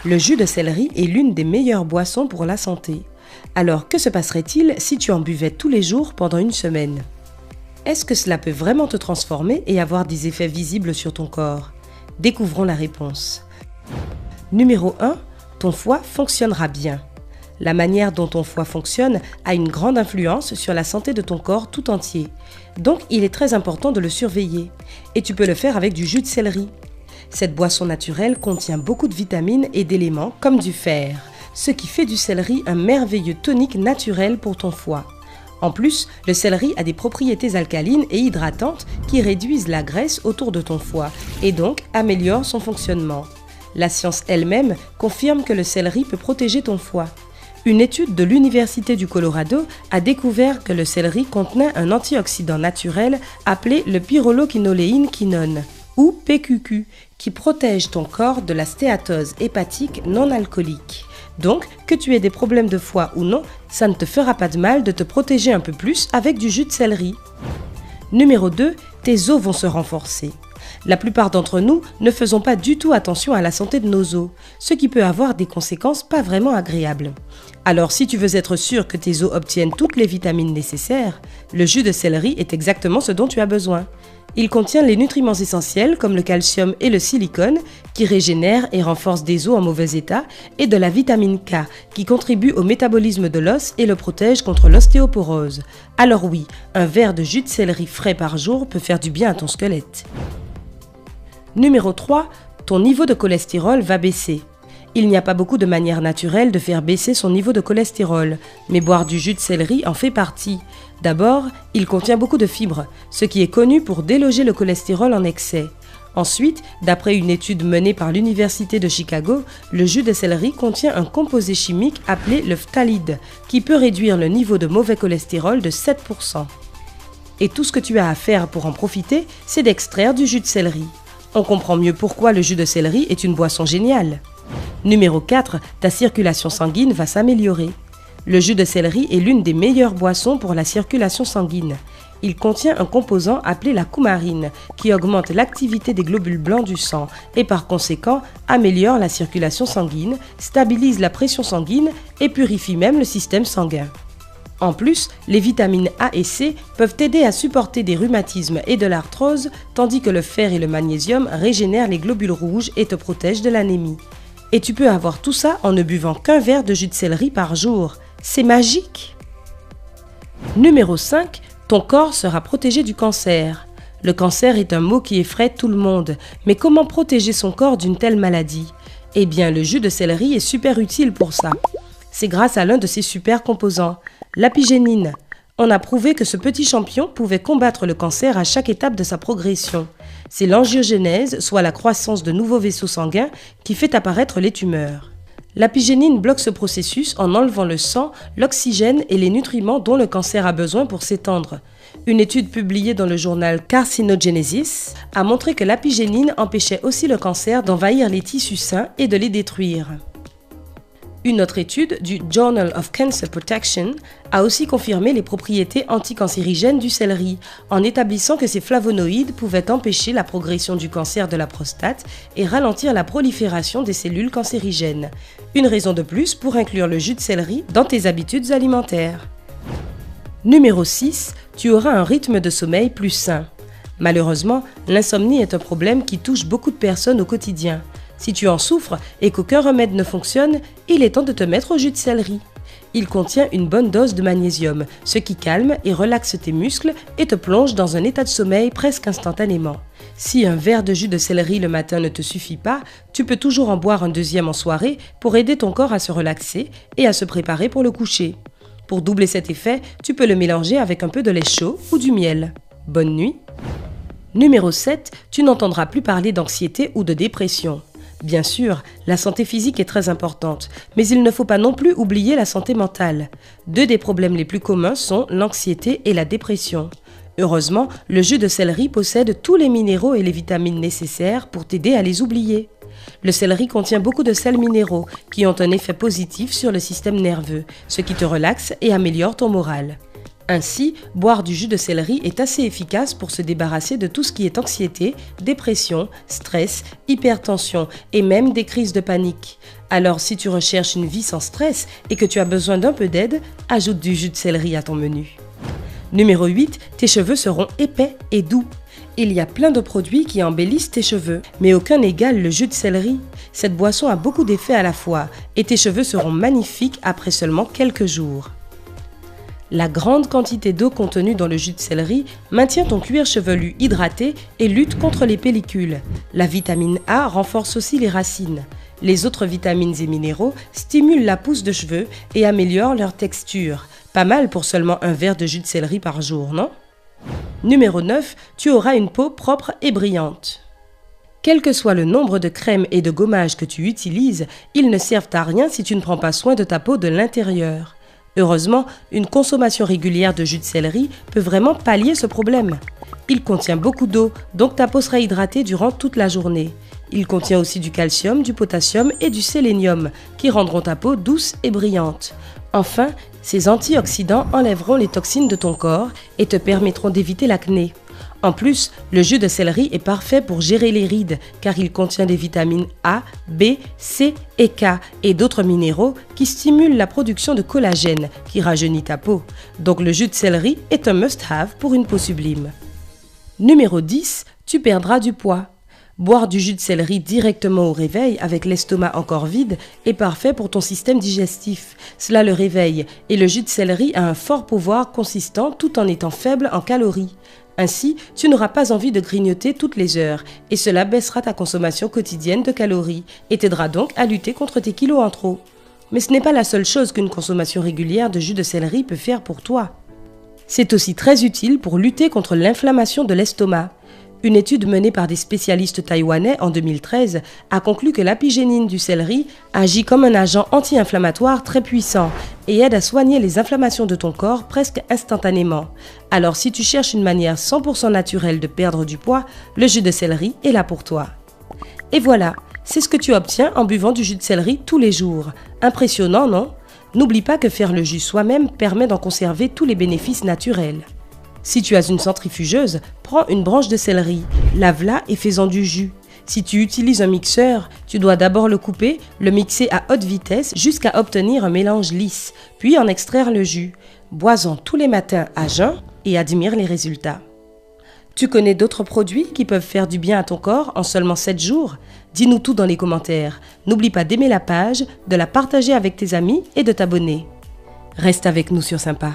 Le jus de céleri est l'une des meilleures boissons pour la santé. Alors que se passerait-il si tu en buvais tous les jours pendant une semaine? Est-ce que cela peut vraiment te transformer et avoir des effets visibles sur ton corps? Découvrons la réponse. Numéro 1. Ton foie fonctionnera bien. La manière dont ton foie fonctionne a une grande influence sur la santé de ton corps tout entier. Donc, il est très important de le surveiller. Et tu peux le faire avec du jus de céleri. Cette boisson naturelle contient beaucoup de vitamines et d'éléments comme du fer, ce qui fait du céleri un merveilleux tonique naturel pour ton foie. En plus, le céleri a des propriétés alcalines et hydratantes qui réduisent la graisse autour de ton foie et donc améliorent son fonctionnement. La science elle-même confirme que le céleri peut protéger ton foie. Une étude de l'Université du Colorado a découvert que le céleri contenait un antioxydant naturel appelé le pyrroloquinoléine-quinone, ou PQQ, qui protège ton corps de la stéatose hépatique non alcoolique. Donc, que tu aies des problèmes de foie ou non, ça ne te fera pas de mal de te protéger un peu plus avec du jus de céleri. Numéro 2, tes os vont se renforcer. La plupart d'entre nous ne faisons pas du tout attention à la santé de nos os, ce qui peut avoir des conséquences pas vraiment agréables. Alors si tu veux être sûr que tes os obtiennent toutes les vitamines nécessaires, le jus de céleri est exactement ce dont tu as besoin. Il contient les nutriments essentiels comme le calcium et le silicone qui régénèrent et renforcent des os en mauvais état et de la vitamine K qui contribue au métabolisme de l'os et le protège contre l'ostéoporose. Alors oui, un verre de jus de céleri frais par jour peut faire du bien à ton squelette. Numéro 3, ton niveau de cholestérol va baisser. Il n'y a pas beaucoup de manières naturelles de faire baisser son niveau de cholestérol, mais boire du jus de céleri en fait partie. D'abord, il contient beaucoup de fibres, ce qui est connu pour déloger le cholestérol en excès. Ensuite, d'après une étude menée par l'Université de Chicago, le jus de céleri contient un composé chimique appelé le phtalide, qui peut réduire le niveau de mauvais cholestérol de 7%. Et tout ce que tu as à faire pour en profiter, c'est d'extraire du jus de céleri. On comprend mieux pourquoi le jus de céleri est une boisson géniale. Numéro 4, ta circulation sanguine va s'améliorer. Le jus de céleri est l'une des meilleures boissons pour la circulation sanguine. Il contient un composant appelé la coumarine qui augmente l'activité des globules blancs du sang et par conséquent améliore la circulation sanguine, stabilise la pression sanguine et purifie même le système sanguin. En plus, les vitamines A et C peuvent t'aider à supporter des rhumatismes et de l'arthrose, tandis que le fer et le magnésium régénèrent les globules rouges et te protègent de l'anémie. Et tu peux avoir tout ça en ne buvant qu'un verre de jus de céleri par jour. C'est magique! Numéro 5, ton corps sera protégé du cancer. Le cancer est un mot qui effraie tout le monde, mais comment protéger son corps d'une telle maladie? Eh bien, le jus de céleri est super utile pour ça. C'est grâce à l'un de ses super composants, l'apigénine. On a prouvé que ce petit champion pouvait combattre le cancer à chaque étape de sa progression. C'est l'angiogénèse, soit la croissance de nouveaux vaisseaux sanguins, qui fait apparaître les tumeurs. L'apigénine bloque ce processus en enlevant le sang, l'oxygène et les nutriments dont le cancer a besoin pour s'étendre. Une étude publiée dans le journal Carcinogenesis a montré que l'apigénine empêchait aussi le cancer d'envahir les tissus sains et de les détruire. Une autre étude du Journal of Cancer Protection a aussi confirmé les propriétés anticancérigènes du céleri, en établissant que ces flavonoïdes pouvaient empêcher la progression du cancer de la prostate et ralentir la prolifération des cellules cancérigènes. Une raison de plus pour inclure le jus de céleri dans tes habitudes alimentaires. Numéro 6, tu auras un rythme de sommeil plus sain. Malheureusement, l'insomnie est un problème qui touche beaucoup de personnes au quotidien. Si tu en souffres et qu'aucun remède ne fonctionne, il est temps de te mettre au jus de céleri. Il contient une bonne dose de magnésium, ce qui calme et relaxe tes muscles et te plonge dans un état de sommeil presque instantanément. Si un verre de jus de céleri le matin ne te suffit pas, tu peux toujours en boire un deuxième en soirée pour aider ton corps à se relaxer et à se préparer pour le coucher. Pour doubler cet effet, tu peux le mélanger avec un peu de lait chaud ou du miel. Bonne nuit! Numéro 7, tu n'entendras plus parler d'anxiété ou de dépression. Bien sûr, la santé physique est très importante, mais il ne faut pas non plus oublier la santé mentale. Deux des problèmes les plus communs sont l'anxiété et la dépression. Heureusement, le jus de céleri possède tous les minéraux et les vitamines nécessaires pour t'aider à les oublier. Le céleri contient beaucoup de sels minéraux qui ont un effet positif sur le système nerveux, ce qui te relaxe et améliore ton moral. Ainsi, boire du jus de céleri est assez efficace pour se débarrasser de tout ce qui est anxiété, dépression, stress, hypertension et même des crises de panique. Alors si tu recherches une vie sans stress et que tu as besoin d'un peu d'aide, ajoute du jus de céleri à ton menu. Numéro 8, tes cheveux seront épais et doux. Il y a plein de produits qui embellissent tes cheveux, mais aucun n'égale le jus de céleri. Cette boisson a beaucoup d'effets à la fois et tes cheveux seront magnifiques après seulement quelques jours. La grande quantité d'eau contenue dans le jus de céleri maintient ton cuir chevelu hydraté et lutte contre les pellicules. La vitamine A renforce aussi les racines. Les autres vitamines et minéraux stimulent la pousse de cheveux et améliorent leur texture. Pas mal pour seulement un verre de jus de céleri par jour, non? Numéro 9, tu auras une peau propre et brillante. Quel que soit le nombre de crèmes et de gommages que tu utilises, ils ne servent à rien si tu ne prends pas soin de ta peau de l'intérieur. Heureusement, une consommation régulière de jus de céleri peut vraiment pallier ce problème. Il contient beaucoup d'eau, donc ta peau sera hydratée durant toute la journée. Il contient aussi du calcium, du potassium et du sélénium, qui rendront ta peau douce et brillante. Enfin, ces antioxydants enlèveront les toxines de ton corps et te permettront d'éviter l'acné. En plus, le jus de céleri est parfait pour gérer les rides car il contient des vitamines A, B, C et K et d'autres minéraux qui stimulent la production de collagène qui rajeunit ta peau. Donc le jus de céleri est un must-have pour une peau sublime. Numéro 10, tu perdras du poids. Boire du jus de céleri directement au réveil avec l'estomac encore vide est parfait pour ton système digestif. Cela le réveille et le jus de céleri a un fort pouvoir consistant tout en étant faible en calories. Ainsi, tu n'auras pas envie de grignoter toutes les heures et cela baissera ta consommation quotidienne de calories et t'aidera donc à lutter contre tes kilos en trop. Mais ce n'est pas la seule chose qu'une consommation régulière de jus de céleri peut faire pour toi. C'est aussi très utile pour lutter contre l'inflammation de l'estomac. Une étude menée par des spécialistes taïwanais en 2013 a conclu que l'apigénine du céleri agit comme un agent anti-inflammatoire très puissant et aide à soigner les inflammations de ton corps presque instantanément. Alors si tu cherches une manière 100% naturelle de perdre du poids, le jus de céleri est là pour toi. Et voilà, c'est ce que tu obtiens en buvant du jus de céleri tous les jours. Impressionnant, non? N'oublie pas que faire le jus soi-même permet d'en conserver tous les bénéfices naturels. Si tu as une centrifugeuse, prends une branche de céleri, lave-la et fais-en du jus. Si tu utilises un mixeur, tu dois d'abord le couper, le mixer à haute vitesse jusqu'à obtenir un mélange lisse, puis en extraire le jus. Bois-en tous les matins à jeun et admire les résultats. Tu connais d'autres produits qui peuvent faire du bien à ton corps en seulement 7 jours? Dis-nous tout dans les commentaires. N'oublie pas d'aimer la page, de la partager avec tes amis et de t'abonner. Reste avec nous sur Sympa.